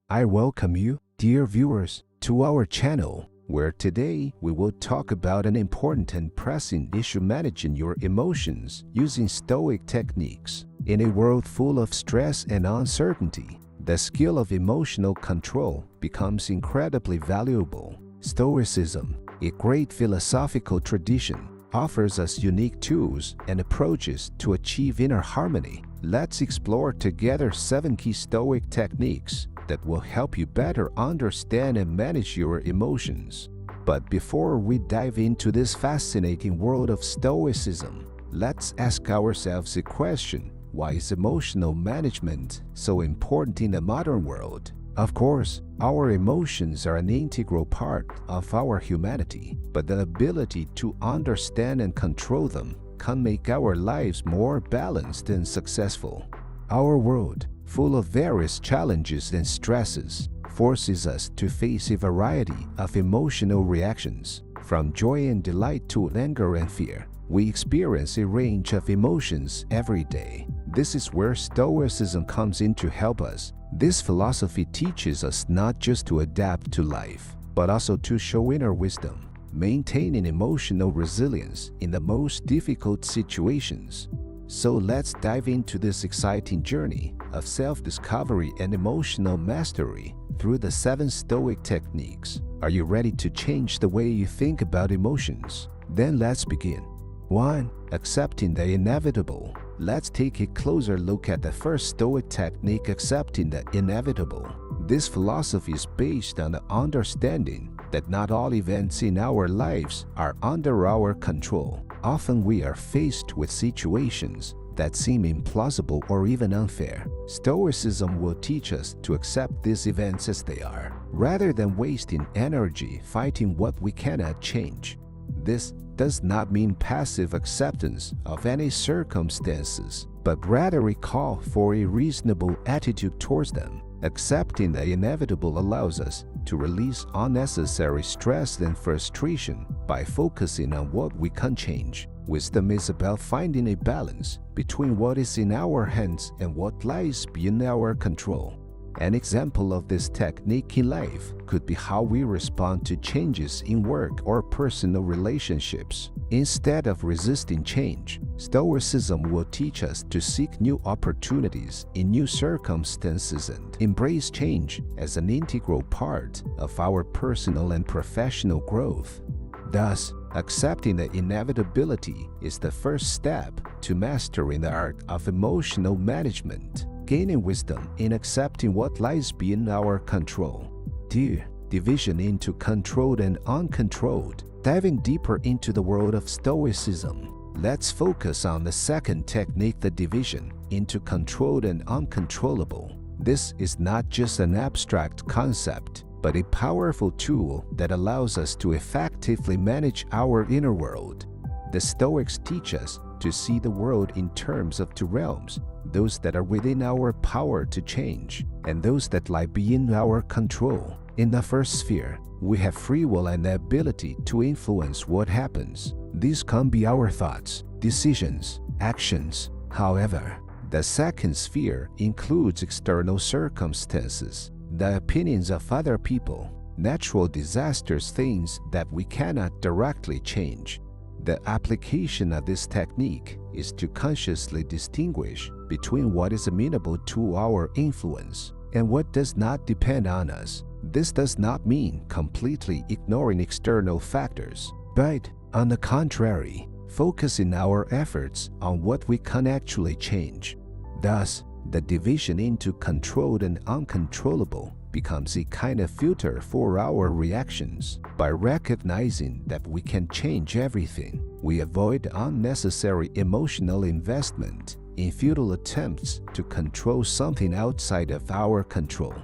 I welcome you, dear viewers, to our channel, where today we will talk about an important and pressing issue: managing your emotions using Stoic techniques. In a world full of stress and uncertainty, the skill of emotional control becomes incredibly valuable. Stoicism, a great philosophical tradition, offers us unique tools and approaches to achieve inner harmony. Let's explore together 7 key Stoic techniques that will help you better understand and manage your emotions. But before we dive into this fascinating world of Stoicism, let's ask ourselves a question: why is emotional management so important in the modern world? Of course, our emotions are an integral part of our humanity, but the ability to understand and control them can make our lives more balanced and successful. Our world, full of various challenges and stresses, forces us to face a variety of emotional reactions. From joy and delight to anger and fear, we experience a range of emotions every day. This is where Stoicism comes in to help us. This philosophy teaches us not just to adapt to life, but also to show inner wisdom, maintaining emotional resilience in the most difficult situations. So let's dive into this exciting journey of self-discovery and emotional mastery through the 7 Stoic techniques. Are you ready to change the way you think about emotions? Then let's begin. 1. Accepting the inevitable. Let's take a closer look at the first Stoic technique: accepting the inevitable. This philosophy is based on the understanding that not all events in our lives are under our control. Often we are faced with situations that seem implausible or even unfair. Stoicism will teach us to accept these events as they are, rather than wasting energy fighting what we cannot change. This does not mean passive acceptance of any circumstances, but rather a call for a reasonable attitude towards them. Accepting the inevitable allows us to release unnecessary stress and frustration by focusing on what we can change. Wisdom is about finding a balance between what is in our hands and what lies beyond our control. An example of this technique in life could be how we respond to changes in work or personal relationships. Instead of resisting change, Stoicism will teach us to seek new opportunities in new circumstances and embrace change as an integral part of our personal and professional growth. Thus, accepting the inevitability is the first step to mastering the art of emotional management. Gaining wisdom in accepting what lies beyond our control. 2. Division into controlled and uncontrolled. Diving deeper into the world of Stoicism, let's focus on the second technique: the division into controlled and uncontrollable. This is not just an abstract concept, but a powerful tool that allows us to effectively manage our inner world. The Stoics teach us to see the world in terms of 2 realms: those that are within our power to change, and those that lie beyond our control. In the first sphere, we have free will and the ability to influence what happens. These can be our thoughts, decisions, actions. However, the second sphere includes external circumstances, the opinions of other people, natural disasters, things that we cannot directly change. The application of this technique is to consciously distinguish between what is amenable to our influence and what does not depend on us. This does not mean completely ignoring external factors, but, on the contrary, focusing our efforts on what we can actually change. Thus, the division into controlled and uncontrollable becomes a kind of filter for our reactions. By recognizing that we can change everything, we avoid unnecessary emotional investment in futile attempts to control something outside of our control.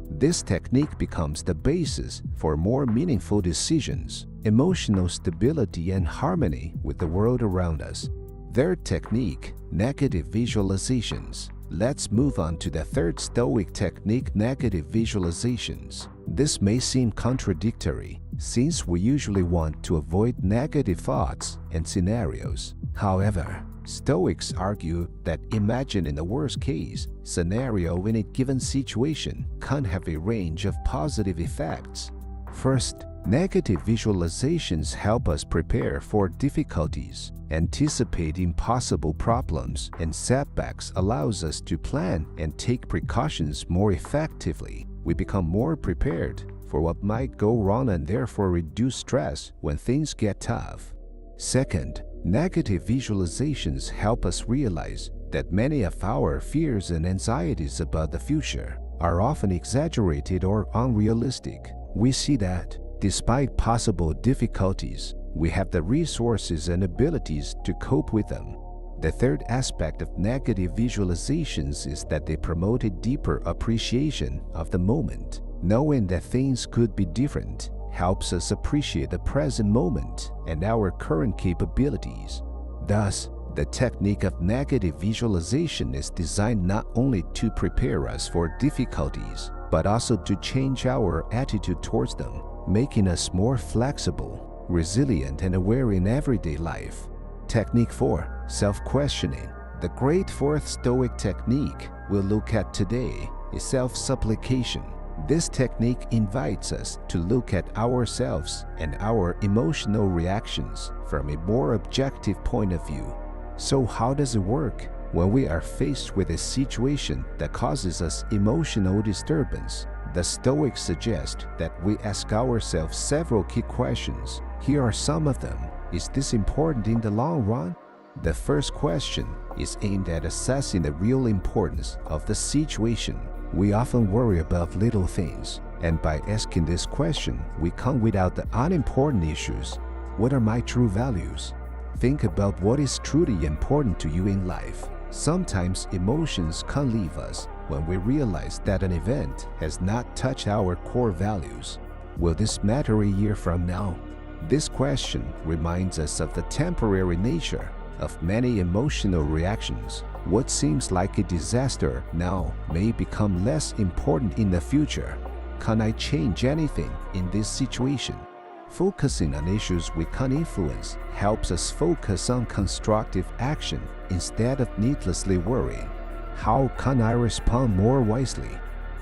This technique becomes the basis for more meaningful decisions, emotional stability, and harmony with the world around us. Third technique: negative visualizations. Let's move on to the third Stoic technique: negative visualizations. This may seem contradictory, since we usually want to avoid negative thoughts and scenarios. However, Stoics argue that imagining the worst-case scenario in a given situation can have a range of positive effects. First, negative visualizations help us prepare for difficulties. Anticipating possible problems and setbacks allows us to plan and take precautions more effectively. We become more prepared for what might go wrong and therefore reduce stress when things get tough. Second, negative visualizations help us realize that many of our fears and anxieties about the future are often exaggerated or unrealistic. We see that, despite possible difficulties, we have the resources and abilities to cope with them. The third aspect of negative visualizations is that they promote a deeper appreciation of the moment. Knowing that things could be different helps us appreciate the present moment and our current capabilities. Thus, the technique of negative visualization is designed not only to prepare us for difficulties, but also to change our attitude towards them, making us more flexible, resilient, and aware in everyday life. Technique 4. Self-questioning. The great fourth Stoic technique we'll look at today is self-supplication. This technique invites us to look at ourselves and our emotional reactions from a more objective point of view. So how does it work? When we are faced with a situation that causes us emotional disturbance, the Stoics suggest that we ask ourselves several key questions. Here are some of them. Is this important in the long run? The first question is aimed at assessing the real importance of the situation. We often worry about little things, and by asking this question, we come without the unimportant issues. What are my true values? Think about what is truly important to you in life. Sometimes emotions can leave us when we realize that an event has not touched our core values. Will this matter a year from now? This question reminds us of the temporary nature of many emotional reactions. What seems like a disaster now may become less important in the future. Can I change anything in this situation? Focusing on issues we can influence helps us focus on constructive action instead of needlessly worrying. How can I respond more wisely?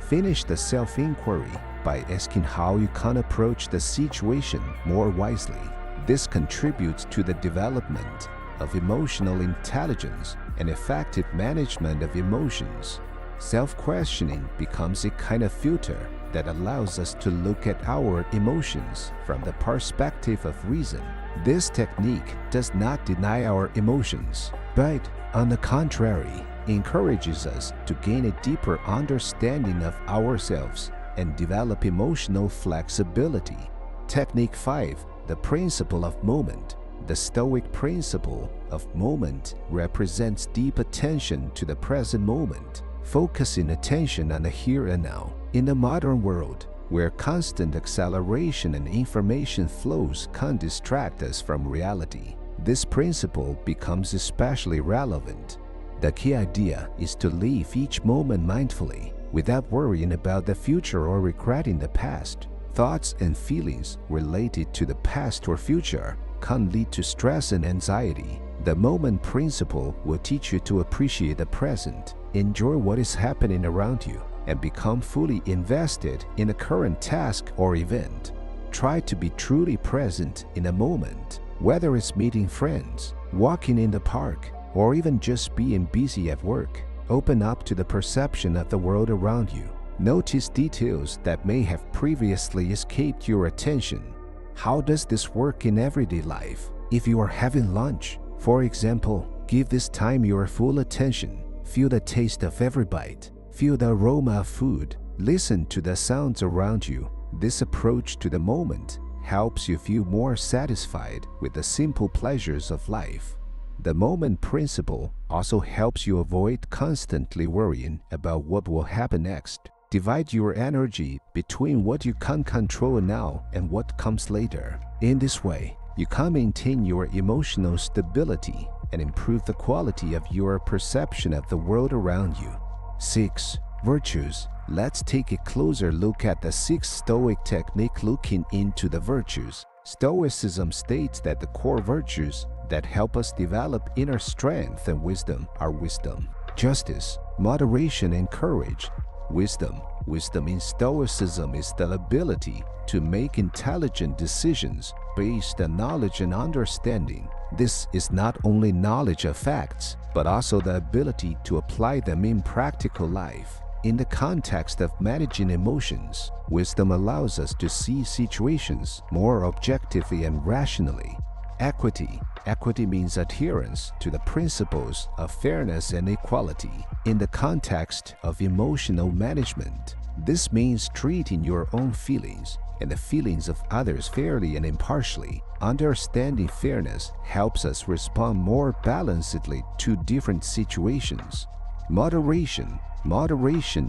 Finish the self-inquiry by asking how you can approach the situation more wisely. This contributes to the development of emotional intelligence and effective management of emotions. Self-questioning becomes a kind of filter that allows us to look at our emotions from the perspective of reason. This technique does not deny our emotions, but, on the contrary, encourages us to gain a deeper understanding of ourselves and develop emotional flexibility. Technique 5. The principle of moment. The Stoic principle of moment represents deep attention to the present moment, focusing attention on the here and now. In the modern world, where constant acceleration and information flows can distract us from reality, this principle becomes especially relevant. The key idea is to live each moment mindfully, without worrying about the future or regretting the past. Thoughts and feelings related to the past or future can lead to stress and anxiety. The moment principle will teach you to appreciate the present, enjoy what is happening around you, and become fully invested in the current task or event. Try to be truly present in a moment, whether it's meeting friends, walking in the park, or even just being busy at work. Open up to the perception of the world around you. Notice details that may have previously escaped your attention. How does this work in everyday life? If you are having lunch, for example, give this time your full attention. Feel the taste of every bite. Feel the aroma of food. Listen to the sounds around you. This approach to the moment helps you feel more satisfied with the simple pleasures of life. The moment principle also helps you avoid constantly worrying about what will happen next. Divide your energy between what you can control now and what comes later. In this way, you can maintain your emotional stability and improve the quality of your perception of the world around you. 6. Virtues. Let's take a closer look at the 6th Stoic technique looking into the virtues. Stoicism states that the core virtues that help us develop inner strength and wisdom are wisdom, justice, moderation, and courage. Wisdom in Stoicism is the ability to make intelligent decisions based on knowledge and understanding. This is not only knowledge of facts, but also the ability to apply them in practical life. In the context of managing emotions, wisdom allows us to see situations more objectively and rationally. Equity means adherence to the principles of fairness and equality. In the context of emotional management, this means treating your own feelings and the feelings of others fairly and impartially. Understanding fairness helps us respond more balancedly to different situations. Moderation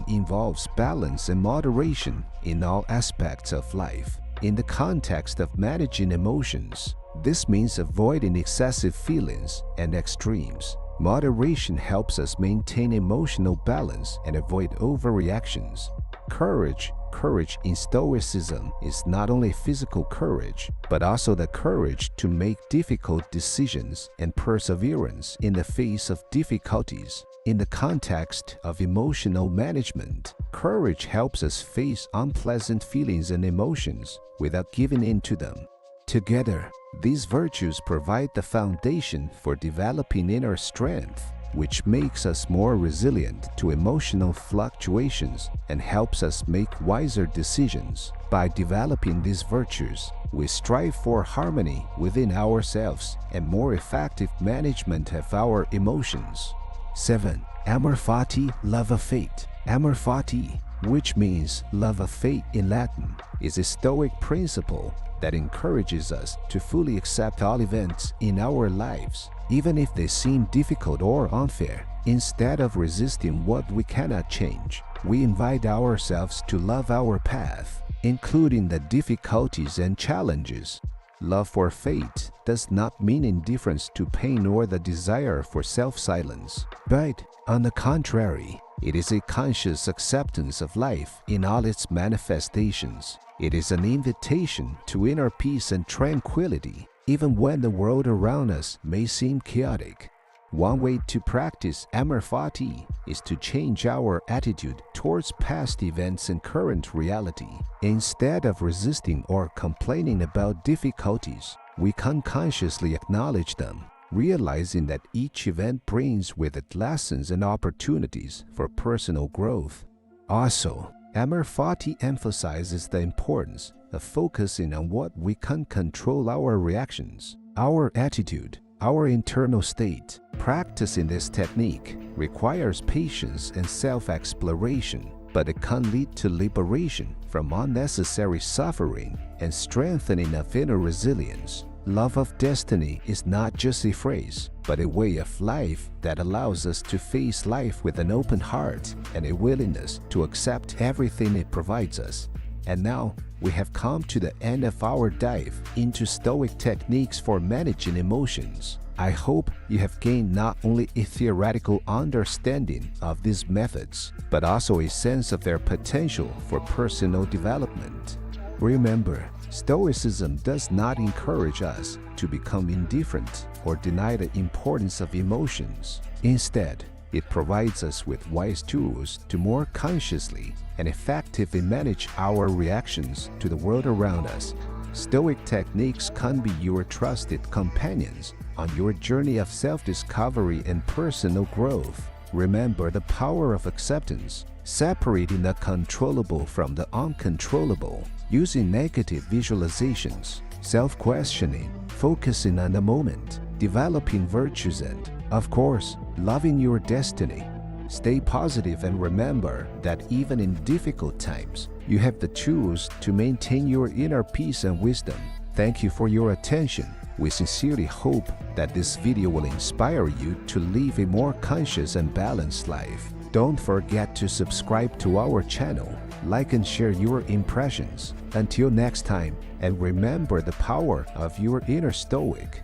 involves balance and moderation in all aspects of life. In the context of managing emotions, this means avoiding excessive feelings and extremes. Moderation helps us maintain emotional balance and avoid overreactions. Courage in Stoicism is not only physical courage, but also the courage to make difficult decisions and perseverance in the face of difficulties. In the context of emotional management, courage helps us face unpleasant feelings and emotions without giving in to them. Together, these virtues provide the foundation for developing inner strength, which makes us more resilient to emotional fluctuations and helps us make wiser decisions. By developing these virtues, we strive for harmony within ourselves and more effective management of our emotions. 7. Amor fati, love of fate. Amor fati, which means love of fate in Latin, is a Stoic principle that encourages us to fully accept all events in our lives, even if they seem difficult or unfair. Instead of resisting what we cannot change, we invite ourselves to love our path, including the difficulties and challenges. Love for fate does not mean indifference to pain or the desire for self-silence, but, on the contrary, it is a conscious acceptance of life in all its manifestations. It is an invitation to inner peace and tranquility, even when the world around us may seem chaotic. One way to practice amor fati is to change our attitude towards past events and current reality. Instead of resisting or complaining about difficulties, we can consciously acknowledge them, realizing that each event brings with it lessons and opportunities for personal growth. Also, amor fati emphasizes the importance of focusing on what we can control: our reactions, our attitude, our internal state. Practicing this technique requires patience and self-exploration, but it can lead to liberation from unnecessary suffering and strengthening of inner resilience. Love of destiny is not just a phrase, but a way of life that allows us to face life with an open heart and a willingness to accept everything it provides us. And now, we have come to the end of our dive into Stoic techniques for managing emotions. I hope you have gained not only a theoretical understanding of these methods, but also a sense of their potential for personal development. Remember, Stoicism does not encourage us to become indifferent or deny the importance of emotions. Instead, it provides us with wise tools to more consciously and effectively manage our reactions to the world around us. Stoic techniques can be your trusted companions on your journey of self-discovery and personal growth. Remember the power of acceptance, separating the controllable from the uncontrollable, using negative visualizations, self-questioning, focusing on the moment, developing virtues, and, of course, loving your destiny. Stay positive and remember that even in difficult times, you have the tools to maintain your inner peace and wisdom. Thank you for your attention. We sincerely hope that this video will inspire you to live a more conscious and balanced life. Don't forget to subscribe to our channel, like and share your impressions. Until next time, and remember the power of your inner Stoic.